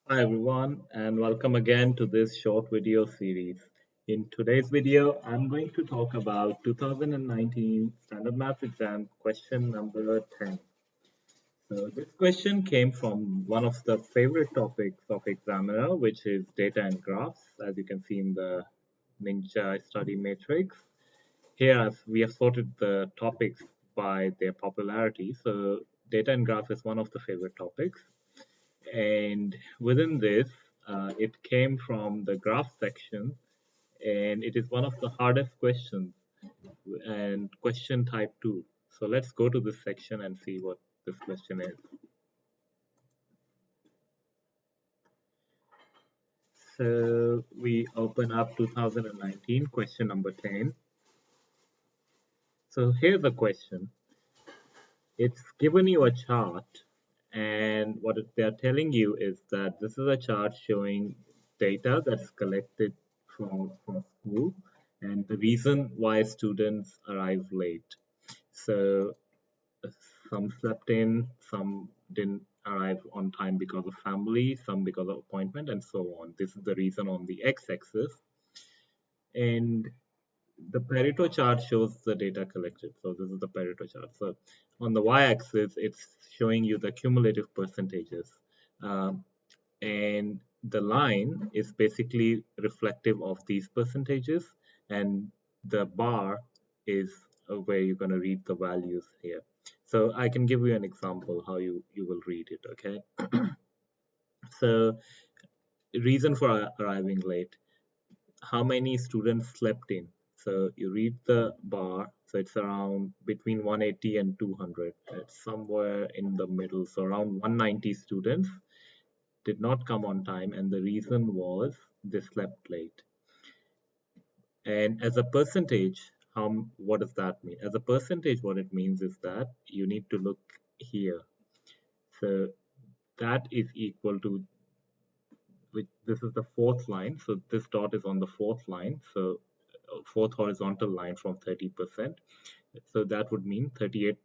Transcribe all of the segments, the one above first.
Hi everyone and welcome again to this short video series. In today's video, I'm going to talk about 2019 Standard Maths exam question number 10. So this question came from one of the favorite topics of examiner, which is data and graphs, as you can see in the Ninja study matrix. Here we have sorted the topics by their popularity. So data and graph is one of the favorite topics. And within this, it came from the graph section, and it is one of the hardest questions and question type 2. So let's go to this section and see what this question is. So we open up 2019 question number 10. So here's the question. It's given you a chart, and what they are telling you is that this is a chart showing data that's collected from school and the reason why students arrive late. So some slept in, some didn't arrive on time because of family, some because of appointment, and so on. This is the reason on the x-axis. And the Pareto chart shows the data collected. So this is the Pareto chart. So on the y-axis, it's showing you the cumulative percentages. And the line is basically reflective of these percentages, and the bar is where you're going to read the values here. So I can give you an example how you will read it, okay? So reason for arriving late. How many students slept in? So you read the bar, so it's around between 180 and 200. It's somewhere in the middle, so around 190 students did not come on time, and the reason was they slept late. And as a percentage, what does that mean? As a percentage, what it means is that you need to look here. So that is equal to, this is the fourth line. So this dot is on the fourth line. So fourth horizontal line from 30%. So that would mean 38%.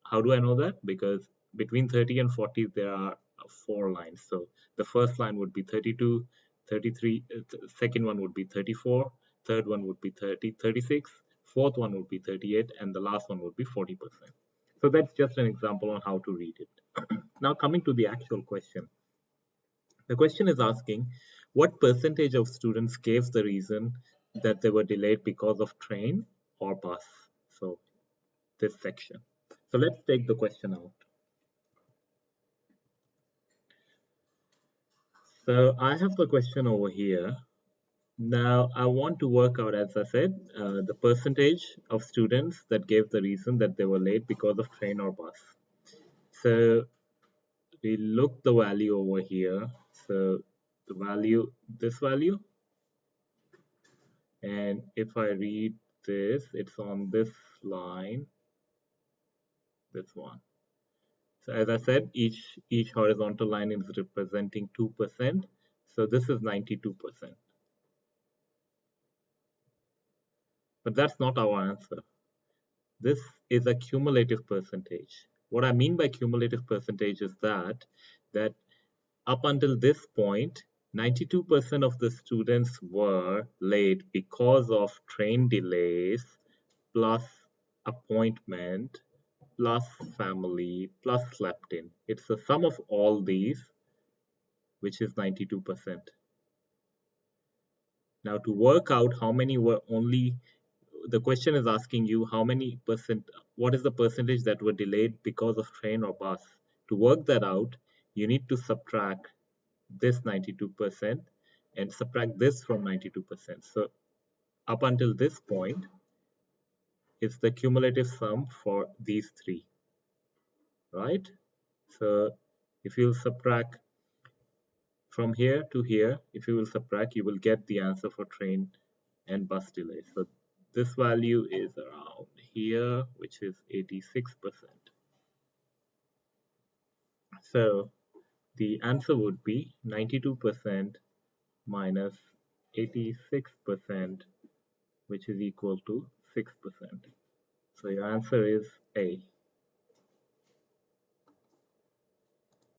How do I know that? Because between 30 and 40, there are four lines. So the first line would be 32, 33, second one would be 34, third one would be 30, 36, fourth one would be 38, and the last one would be 40%. So that's just an example on how to read it. Now coming to the actual question. The question is asking, what percentage of students gave the reason that they were delayed because of train or bus? So this section. So let's take the question out. So I have the question over here. Now I want to work out, as I said, the percentage of students that gave the reason that they were late because of train or bus. So we look the value over here. So the value, this value, and if I read this, it's on this line, this one. So as I said, each horizontal line is representing 2%. So this is 92%. But that's not our answer. This is a cumulative percentage. What I mean by cumulative percentage is that up until this point, 92% of the students were late because of train delays, plus appointment, plus family, plus slept in. It's the sum of all these, which is 92%. Now to work out how many were only, the question is asking you how many percent, what is the percentage that were delayed because of train or bus. To work that out, you need to subtract this 92% and subtract this from 92%. So up until this point, it's the cumulative sum for these three, right? So if you subtract from here to here, if you will subtract, you will get the answer for train and bus delay. So this value is around here, which is 86%. So the answer would be 92% minus 86%, which is equal to 6%. So your answer is A.